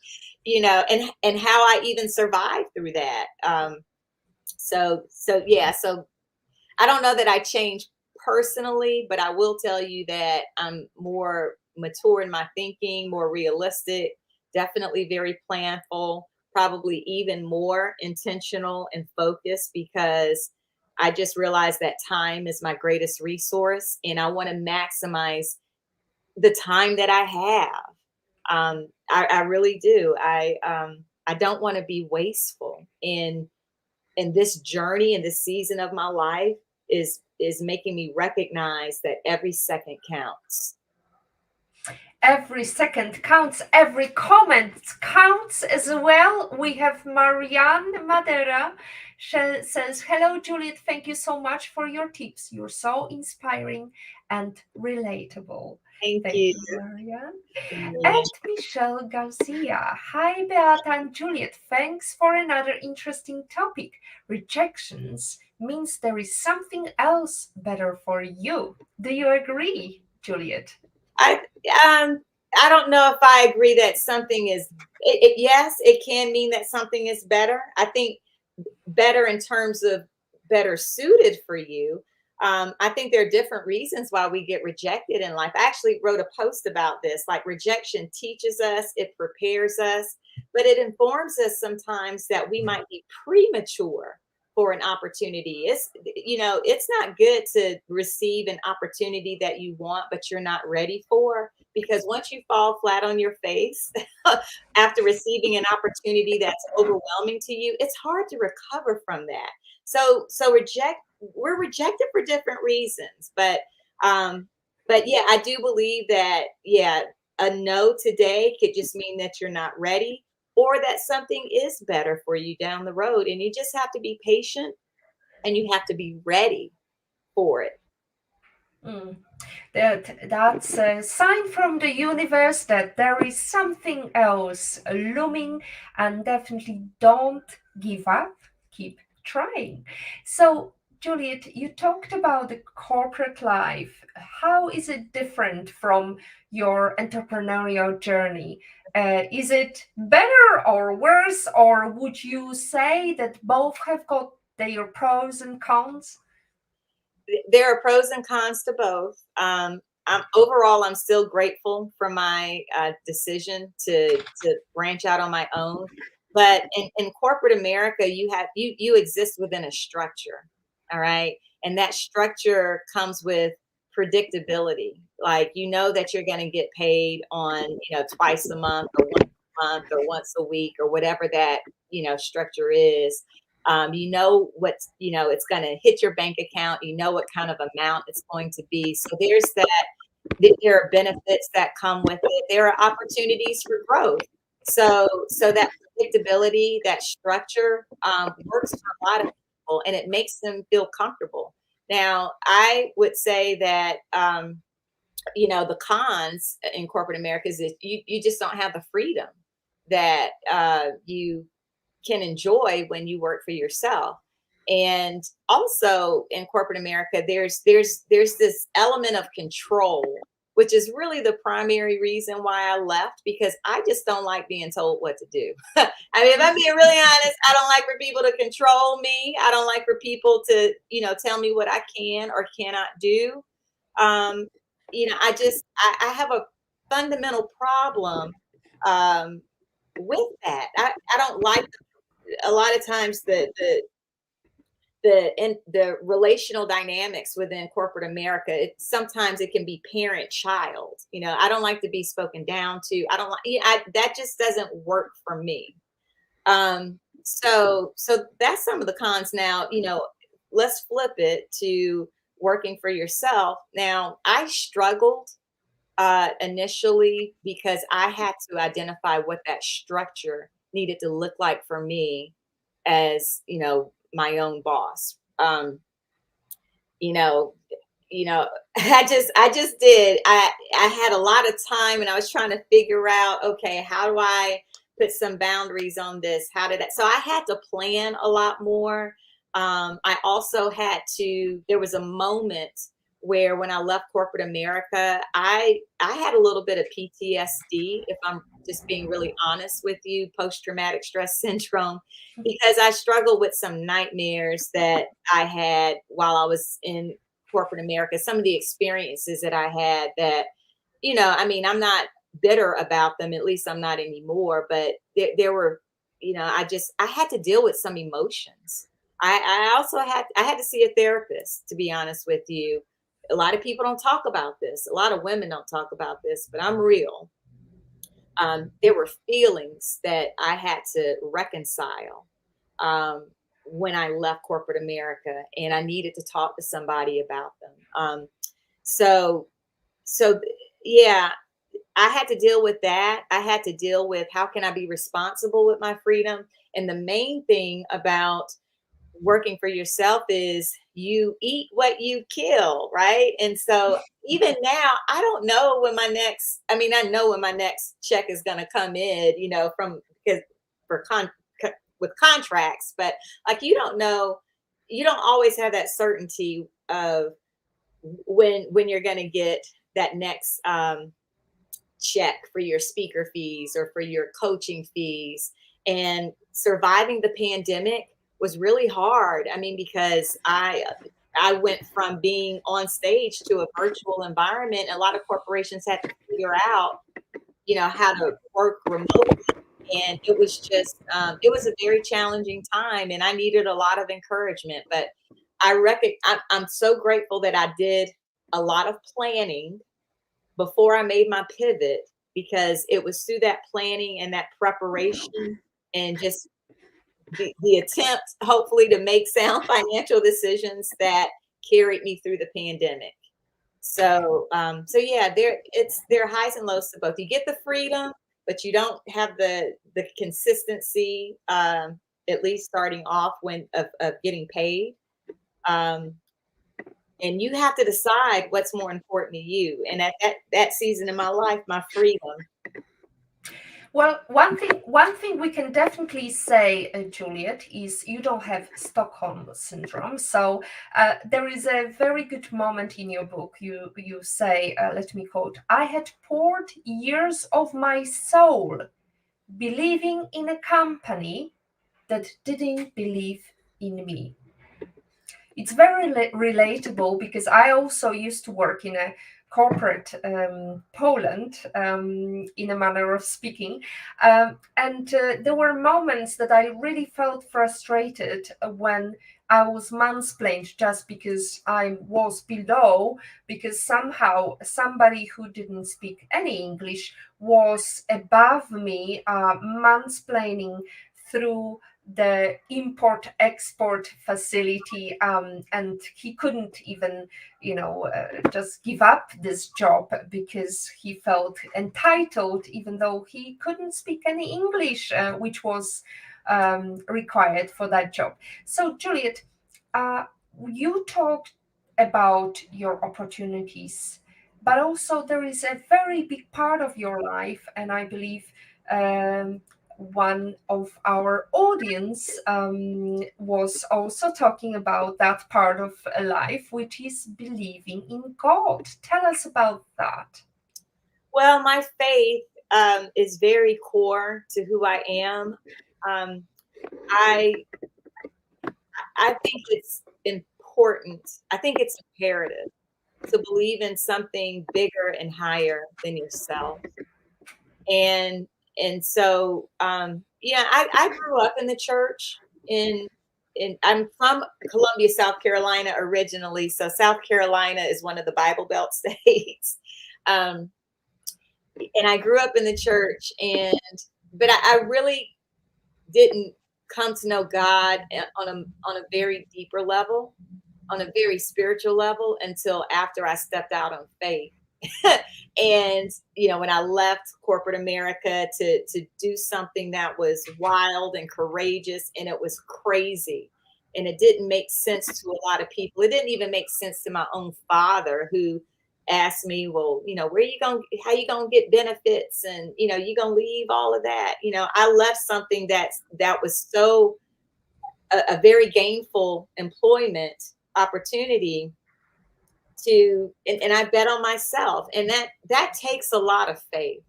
Speaker 2: and how I even survived through that. So yeah, so I don't know that I changed personally, but I will tell you that I'm more mature in my thinking, more realistic, definitely very planful, probably even more intentional and focused, because I just realized that time is my greatest resource and I want to maximize the time that I have. I really do. I don't want to be wasteful in this journey and this season of my life is making me recognize that every second counts.
Speaker 1: Every second counts, every comment counts as well. We have Marianne Madera. She says, hello, Juliet. Thank you so much for your tips. You're so inspiring and relatable.
Speaker 2: Thank
Speaker 1: Thank
Speaker 2: you.
Speaker 1: you, Marianne.
Speaker 2: Yeah.
Speaker 1: And Michelle Garcia. Hi, Beata and Juliet. Thanks for another interesting topic. Rejections means there is something else better for you. Do you agree, Juliet?
Speaker 2: I um I don't know if I agree that something is yes, it can mean that something is better. I think better in terms of better suited for you. I think there are different reasons why we get rejected in life. I actually wrote a post about this. Like, rejection teaches us, it prepares us, but it informs us sometimes that we might be premature for an opportunity. It's not good to receive an opportunity that you want, but you're not ready for, because once you fall flat on your face after receiving an opportunity that's overwhelming to you, it's hard to recover from that. So we're rejected for different reasons, but yeah, I do believe that, yeah, a no today could just mean that you're not ready, or that something is better for you down the road, and you just have to be patient and you have to be ready for it.
Speaker 1: Mm. That's a sign from the universe that there is something else looming, and definitely don't give up, keep trying. So, Juliet, you talked about the corporate life. How is it different from your entrepreneurial journey? Is it better or worse, or would you say that both have got their pros and cons?
Speaker 2: There are pros and cons to both. Overall, I'm still grateful for my decision to branch out on my own. But in corporate America, you exist within a structure, all right, and that structure comes with predictability. Like, you know that you're going to get paid on, twice a month or once a month or once a week or whatever that structure is. It's going to hit your bank account. You know what kind of amount it's going to be. So there's that. There are benefits that come with it. There are opportunities for growth. So that predictability, that structure, works for a lot of people, and it makes them feel comfortable. Now, I would say that the cons in corporate America is that you just don't have the freedom that you can enjoy when you work for yourself. And also in corporate America, there's this element of control, which is really the primary reason why I left, because I just don't like being told what to do. I mean, if I'm being really honest, I don't like for people to control me. I don't like for people to, tell me what I can or cannot do. Um, I have a fundamental problem with that. I don't like, a lot of times, the relational dynamics within corporate America. Sometimes it can be parent child. I don't like to be spoken down to. I don't like. That just doesn't work for me. So that's some of the cons. Now, let's flip it to working for yourself. Now, I struggled initially because I had to identify what that structure needed to look like for me as, my own boss. You know, you know, I just did. I had a lot of time and I was trying to figure out, okay, how do I put some boundaries on this? How did that? So I had to plan a lot more. I also had to, there was a moment where when I left corporate America, I had a little bit of PTSD, if I'm just being really honest with you, post traumatic stress syndrome, because I struggled with some nightmares that I had while I was in corporate America, some of the experiences that I had that, I mean, I'm not bitter about them, at least I'm not anymore, but there were, I had to deal with some emotions. I also I had to see a therapist, to be honest with you. A lot of people don't talk about this. A lot of women don't talk about this, but I'm real. There were feelings that I had to reconcile um, when I left corporate America, and I needed to talk to somebody about them. So, so yeah, I had to deal with that. I had to deal with how can I be responsible with my freedom. And the main thing about working for yourself is you eat what you kill, right? And so even now, I don't know when my next, I mean, I know when my next check is going to come in, from because for with contracts, but like you don't always have that certainty of when you're going to get that next check for your speaker fees or for your coaching fees. And surviving the pandemic was really hard. I mean, because I went from being on stage to a virtual environment. A lot of corporations had to figure out, how to work remotely. And it was just, it was a very challenging time, and I needed a lot of encouragement. But I'm so grateful that I did a lot of planning before I made my pivot, because it was through that planning and that preparation and just the attempt, hopefully, to make sound financial decisions that carried me through the pandemic. So yeah, there are highs and lows to both. You get the freedom, but you don't have the consistency, at least starting off of getting paid. Um, and you have to decide what's more important to you. And at that season in my life, my freedom.
Speaker 1: Well, one thing we can definitely say, Juliet, is you don't have Stockholm syndrome. So there is a very good moment in your book. You say, let me quote: "I had poured years of my soul believing in a company that didn't believe in me." It's very relatable, because I also used to work in a corporate Poland, in a manner of speaking. And there were moments that I really felt frustrated when I was mansplained just because I was below, because somehow somebody who didn't speak any English was above me, mansplaining through the import export facility, and he couldn't even just give up this job because he felt entitled, even though he couldn't speak any English, which was required for that job. So Juliet, uh, you talked about your opportunities, but also there is a very big part of your life, and I believe one of our audience was also talking about that part of life, which is believing in God. Tell us about that.
Speaker 2: Well, my faith is very core to who I am. Um, I I think it's important. I think it's imperative to believe in something bigger and higher than yourself. And yeah, I grew up in the church in I'm from Columbia, South Carolina originally. So South Carolina is one of the Bible Belt states. Um, and I grew up in the church, but I really didn't come to know God on a very deeper level, on a very spiritual level, until after I stepped out on faith. And when I left corporate America to do something that was wild and courageous, and it was crazy. And it didn't make sense to a lot of people. It didn't even make sense to my own father, who asked me, well, how you going to get benefits? And, you going to leave all of that. I left something that was so a very gainful employment opportunity and I bet on myself. And that takes a lot of faith.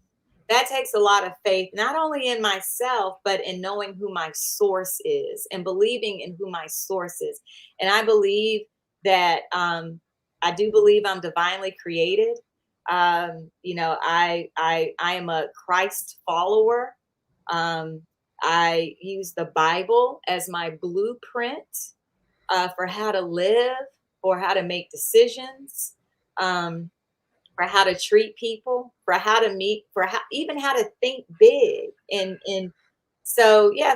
Speaker 2: That takes a lot of faith, not only in myself, but in knowing who my source is and believing in who my source is. And I believe that, I do believe I'm divinely created. I am a Christ follower. I use the Bible as my blueprint for how to live, for how to make decisions, for how to treat people, for how to meet, even how to think big. And so, yeah,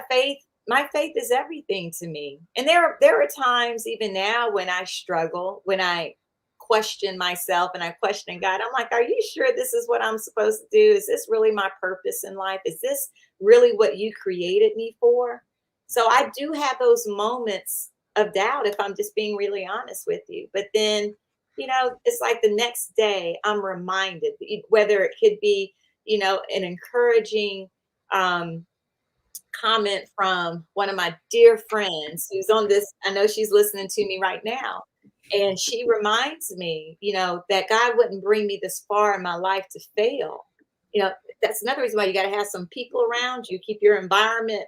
Speaker 2: my faith is everything to me. And there are times even now when I struggle, when I question myself and I question God. I'm like, are you sure this is what I'm supposed to do? Is this really my purpose in life? Is this really what you created me for? So I do have those moments of doubt, if I'm just being really honest with you. But then, it's like the next day I'm reminded, whether it could be, an encouraging comment from one of my dear friends who's on this. I know she's listening to me right now. And she reminds me, that God wouldn't bring me this far in my life to fail. That's another reason why you got to have some people around you, keep your environment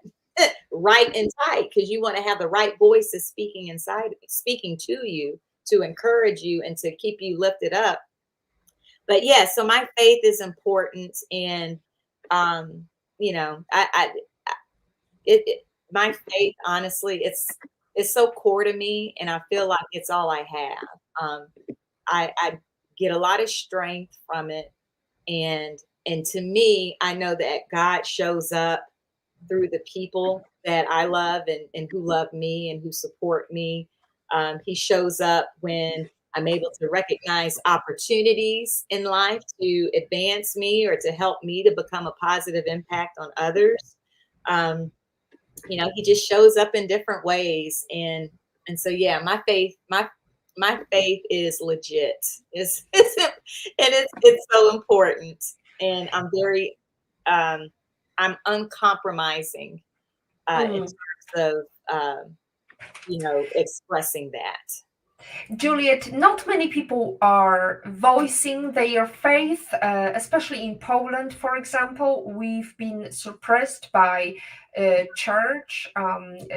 Speaker 2: right and tight, because you want to have the right voices speaking to you, to encourage you and to keep you lifted up. But yeah, so my faith is important. And I my faith, honestly, it's so core to me, and I feel like it's all I have. I get a lot of strength from it. And to me, I know that God shows up through the people that I love, and who love me and who support me. He shows up when I'm able to recognize opportunities in life to advance me or to help me to become a positive impact on others. He just shows up in different ways. And so, yeah, my faith is legit. It's so important. And I'm uncompromising in terms of, expressing that.
Speaker 1: Juliet, not many people are voicing their faith, especially in Poland, for example. We've been suppressed by church.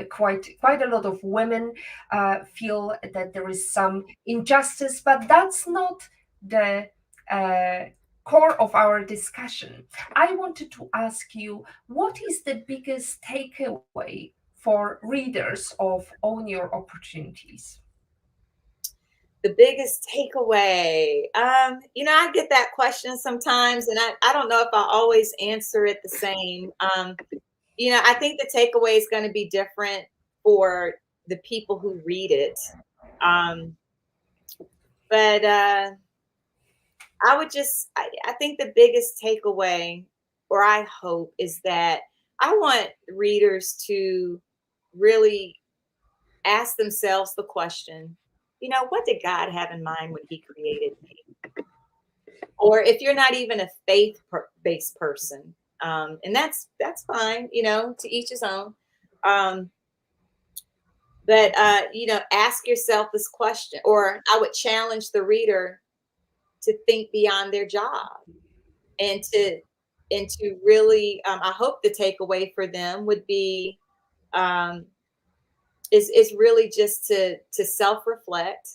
Speaker 1: Quite a lot of women feel that there is some injustice, but that's not the core of our discussion. I wanted to ask you, what is the biggest takeaway for readers of Own Your Opportunities?
Speaker 2: The biggest takeaway, I get that question sometimes, and I don't know if I always answer it the same. I think the takeaway is going to be different for the people who read it. Um, but I think the biggest takeaway, or I hope, is that I want readers to really ask themselves the question, what did God have in mind when he created me? Or if you're not even a faith-based person, and that's fine, to each his own. But ask yourself this question, or I would challenge the reader to think beyond their job, and to really, I hope the takeaway for them would be, um, is really just to self-reflect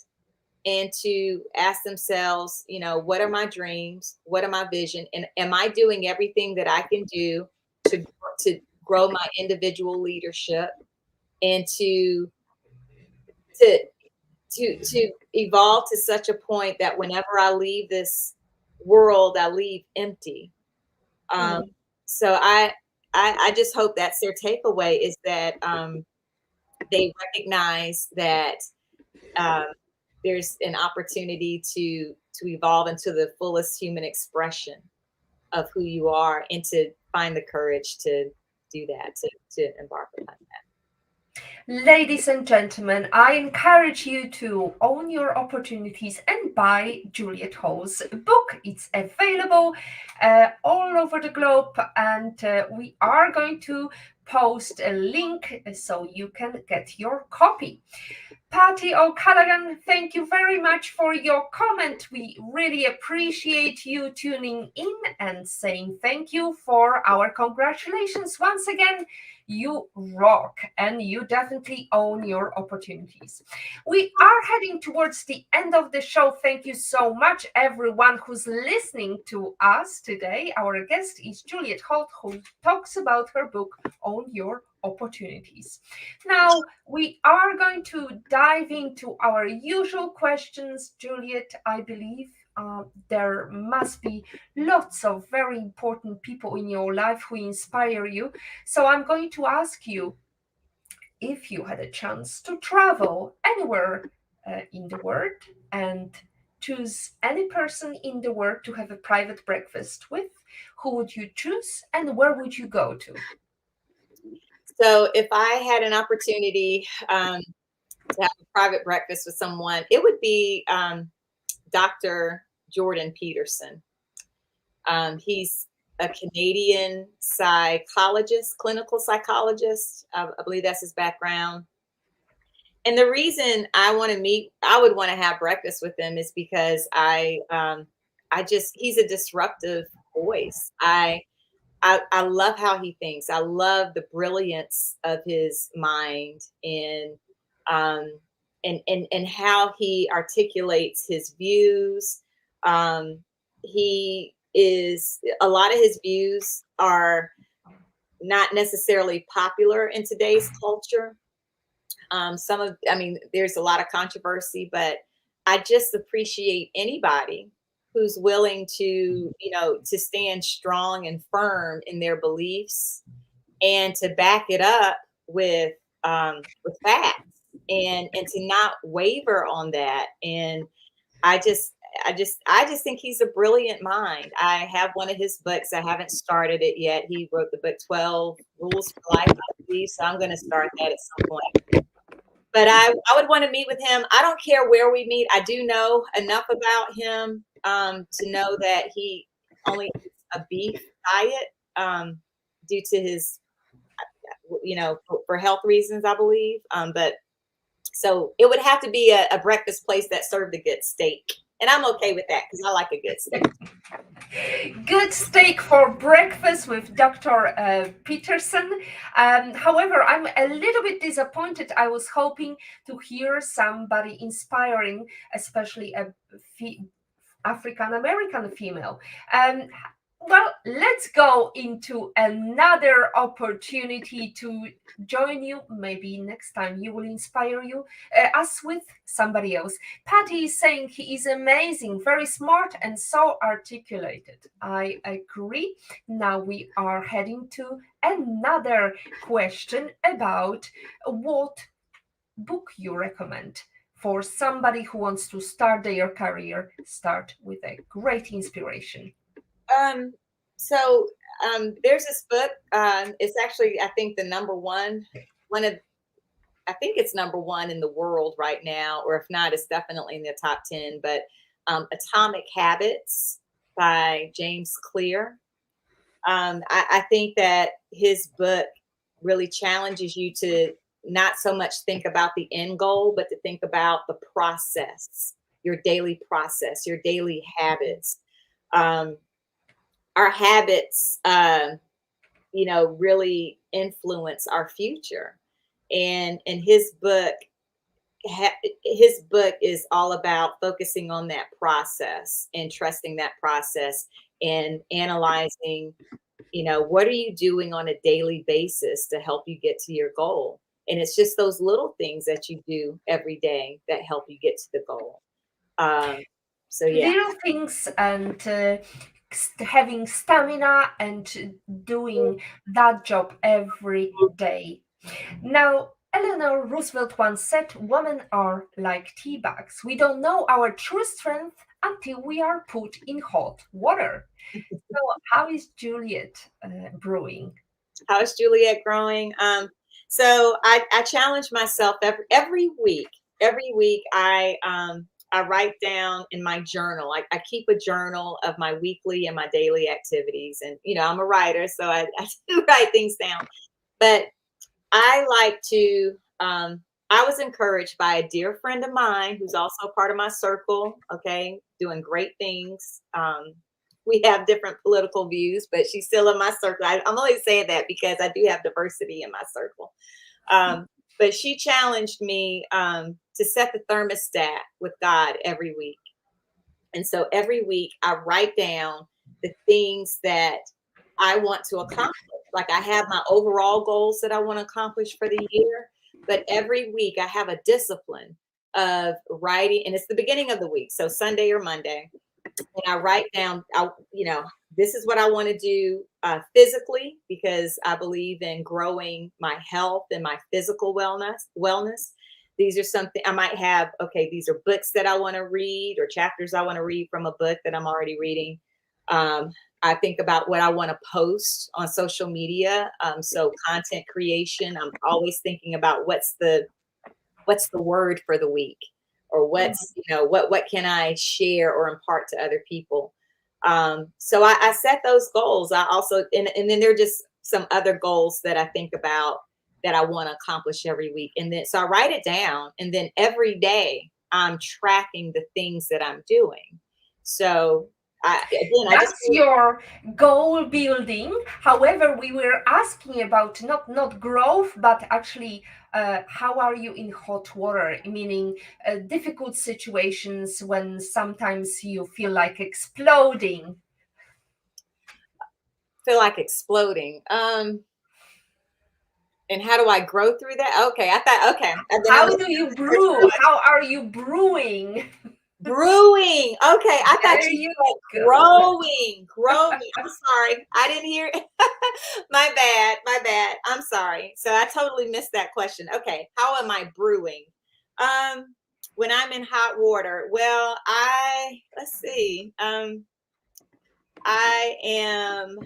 Speaker 2: and to ask themselves, what are my dreams? What are my vision? And am I doing everything that I can do to grow my individual leadership, and to to evolve to such a point that whenever I leave this world, I leave empty. Um, so I just hope that's their takeaway, is that they recognize that um, there's an opportunity to evolve into the fullest human expression of who you are, and to find the courage to do that, to embark upon that.
Speaker 1: Ladies and gentlemen, I encourage you to own your opportunities and buy Juliet Hall's book. It's available all over the globe, and we are going to post a link so you can get your copy. Patty O'Callaghan, thank you very much for your comment. We really appreciate you tuning in and saying thank you for our congratulations. Once again, you rock and you definitely own your opportunities. We are heading towards the end of the show. Thank you so much, everyone who's listening to us today. Our guest is Juliet Hall, who talks about her book, Own Your Opportunities. Now, we are going to dive into our usual questions. Juliet, I believe there must be lots of very important people in your life who inspire you. So I'm going to ask you, if you had a chance to travel anywhere in the world and choose any person in the world to have a private breakfast with, who would you choose and where would you go to?
Speaker 2: So if I had an opportunity to have a private breakfast with someone, it would be Dr. Jordan Peterson. He's a Canadian psychologist, clinical psychologist. I believe that's his background. And the reason I would want to have breakfast with him is because he's a disruptive voice. I love how he thinks. I love the brilliance of his mind um, and how he articulates his views. He is a lot of his views are not necessarily popular in today's culture. There's a lot of controversy, but I just appreciate anybody who's willing to, to stand strong and firm in their beliefs and to back it up with facts and to not waver on that. And I just I just think he's a brilliant mind. I have one of his books. I haven't started it yet. He wrote the book 12 Rules for Life, I believe. So I'm going to start that at some point. But I would want to meet with him. I don't care where we meet. I do know enough about him to know that he only eats a beef diet due to his, for health reasons, I believe. But so it would have to be a breakfast place that served a good steak. And I'm okay with that because I like a good steak.
Speaker 1: Good steak for breakfast with Dr. Peterson. However, I'm a little bit disappointed. I was hoping to hear somebody inspiring, especially a African American female. Well, let's go into another opportunity to join you. Maybe next time you will inspire us with somebody else. Patty is saying he is amazing, very smart, and so articulated. I agree. Now we are heading to another question about what book you recommend for somebody who wants to start their career, start with a great inspiration.
Speaker 2: So there's this book. It's actually, I think, the number one of, I think it's number one in the world right now, or if not, it's definitely in the top 10. But Atomic Habits by James Clear. I think that his book really challenges you to not so much think about the end goal, but to think about the process, your daily process, your daily habits. Um, our habits, really influence our future. And his book is all about focusing on that process and trusting that process and analyzing, what are you doing on a daily basis to help you get to your goal. And it's just those little things that you do every day that help you get to the goal. Um, so yeah.
Speaker 1: Little things and having stamina and doing that job every day. Now, Eleanor Roosevelt once said, women are like tea bags. We don't know our true strength until we are put in hot water. So, how is Juliet brewing?
Speaker 2: How is Juliet growing? So I challenge myself every week. Every week I write down in my journal. I keep a journal of my weekly and my daily activities. And I'm a writer, so I do write things down. But I like to I was encouraged by a dear friend of mine who's also part of my circle, okay, doing great things. We have different political views, but she's still in my circle. I'm only saying that because I do have diversity in my circle. But she challenged me to set the thermostat with God every week. And so every week I write down the things that I want to accomplish. Like I have my overall goals that I want to accomplish for the year, but every week I have a discipline of writing, and it's the beginning of the week, so Sunday or Monday, and I write down, this is what I want to do physically, because I believe in growing my health and my physical wellness. These are something I might have. Okay, these are books that I want to read, or chapters I want to read from a book that I'm already reading. I think about what I want to post on social media. So content creation, I'm always thinking about what's the word for the week, or what can I share or impart to other people. So I set those goals. I also, and then there are just some other goals that I think about that I want to accomplish every week. And then, so I write it down, and then every day I'm tracking the things that I'm doing. So I just,
Speaker 1: That's your goal building. However, we were asking about not growth, but actually how are you in hot water, meaning difficult situations when sometimes you feel like exploding.
Speaker 2: feel like exploding. And how do I grow through that? Okay, I thought, okay. And then
Speaker 1: How do you brew? How are you brewing?
Speaker 2: brewing. Okay, I thought
Speaker 1: There
Speaker 2: you
Speaker 1: you
Speaker 2: said
Speaker 1: go.
Speaker 2: growing. I'm sorry, I didn't hear. My bad, my bad. I'm sorry. So I totally missed that question. Okay, how am I brewing? Um, when I'm in hot water, well, let's see. I am.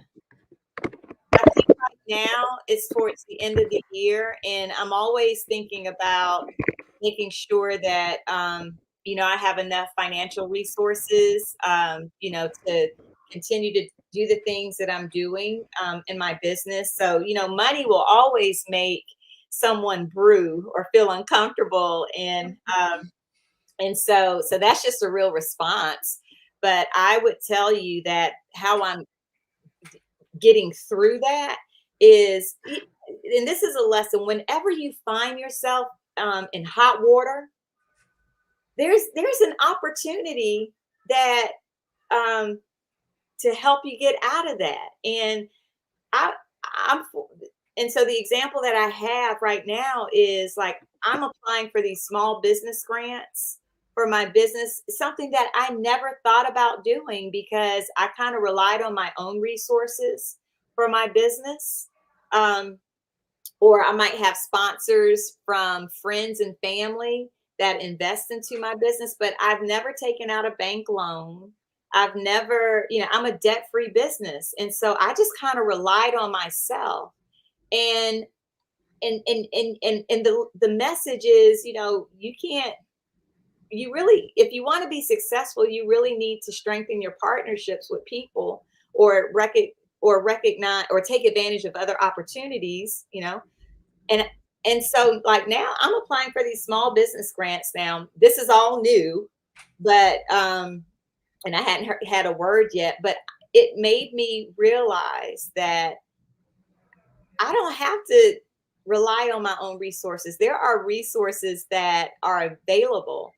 Speaker 2: I think right now it's towards the end of the year, and I'm always thinking about making sure that I have enough financial resources, to continue to do the things that I'm doing in my business. So money will always make someone brew or feel uncomfortable, and so that's just a real response. But I would tell you that how I'm getting through that is, and this is a lesson, whenever you find yourself in hot water, there's an opportunity that um, to help you get out of that. And I I'm and so the example that I have right now is, like, I'm applying for these small business grants for my business, something that I never thought about doing because I kind of relied on my own resources for my business. Um, or I might have sponsors from friends and family that invest into my business, but I've never taken out a bank loan. I've never, I'm a debt-free business. And so I just kind of relied on myself. And the message is, you can't, you really, if you want to be successful, you really need to strengthen your partnerships with people, or recognize or take advantage of other opportunities, and so, like, now I'm applying for these small business grants. Now this is all new, but and I hadn't had a word yet, but it made me realize that I don't have to rely on my own resources. There are resources that are available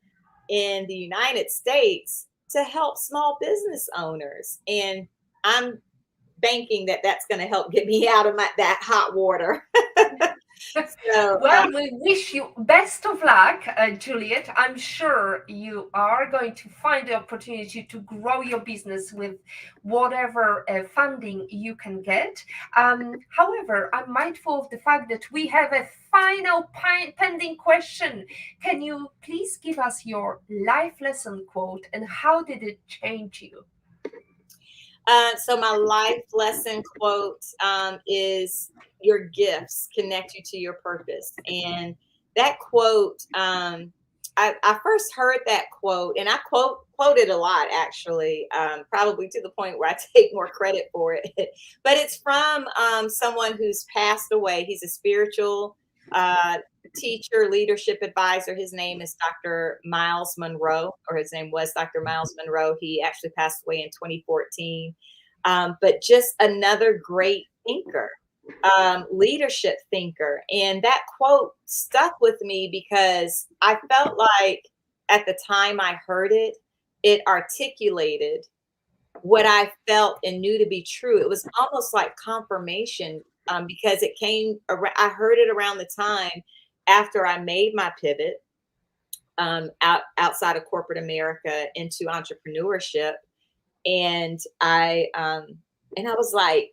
Speaker 2: in the United States to help small business owners, and I'm banking that that's going to help get me out of that hot water. So
Speaker 1: Well, we wish you best of luck, Juliet. I'm sure you are going to find the opportunity to grow your business with whatever funding you can get. However, I'm mindful of the fact that we have a final pending question. Can you please give us your life lesson quote, and how did it change you?
Speaker 2: So my life lesson quote is, your gifts connect you to your purpose. And that quote, I first heard that quote, and I quote it a lot, actually, probably to the point where I take more credit for it. But it's from someone who's passed away. He's a spiritual teacher, leadership advisor. His name is Dr. Miles Monroe, or his name was Dr. Miles Monroe. He actually passed away in 2014. But just another great thinker, leadership thinker. And that quote stuck with me because I felt like at the time I heard it, it articulated what I felt and knew to be true. It was almost like confirmation, because it came around, I heard it around the time after I made my pivot outside of corporate America into entrepreneurship. And I was like,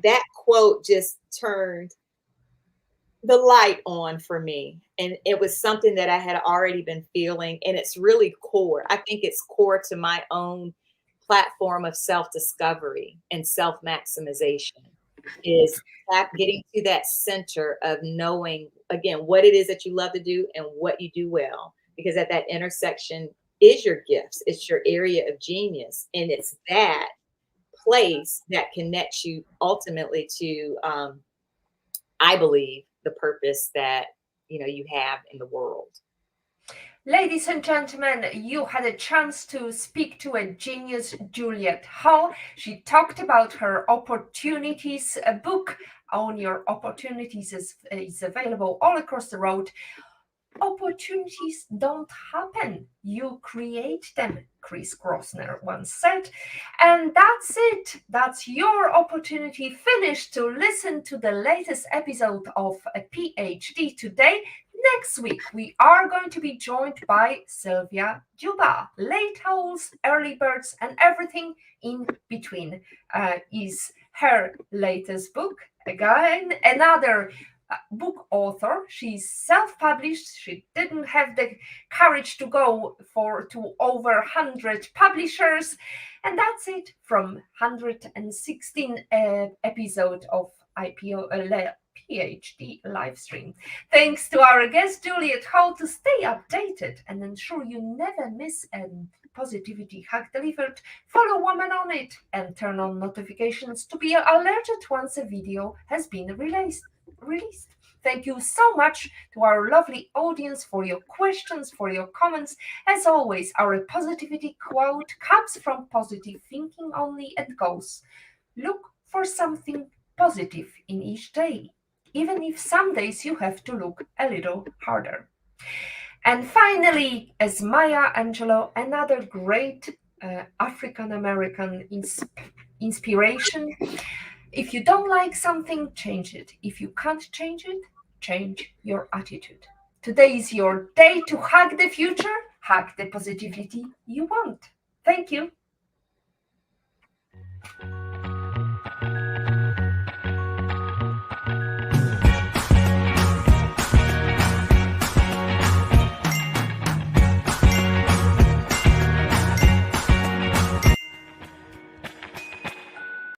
Speaker 2: that quote just turned the light on for me. And it was something that I had already been feeling. And it's really core. I think it's core to my own platform of self-discovery and self-maximization, is getting to that center of knowing, again, what it is that you love to do and what you do well. Because at that intersection is your gifts. It's your area of genius. And it's that place that connects you ultimately to, I believe, the purpose that you have in the world.
Speaker 1: Ladies and gentlemen, you had a chance to speak to a genius, Juliet Hall. She talked about her opportunities. A book on your opportunities is available all across the road. Opportunities don't happen, you create them, Chris Grossner once said. And that's it. That's your opportunity finished to listen to the latest episode of a PhD today. Next week, we are going to be joined by Sylvia Juba. Late owls, early birds, and everything in between is her latest book. Again, another book author. She's self-published. She didn't have the courage to go to over 100 publishers. And that's it from 116 episode of PhD live stream. Thanks to our guest Juliet Hall. To stay updated and ensure you never miss a positivity hack delivered, follow Woman on It and turn on notifications to be alerted once a video has been released. Thank you so much to our lovely audience for your questions, for your comments. As always, our positivity quote comes from positive thinking only and goes: look for something positive in each day, even if some days you have to look a little harder. And finally, as Maya Angelou, another great African-American inspiration: if you don't like something, change it. If you can't change it, change your attitude. Today is your day to hack the future, hack the positivity you want. Thank you.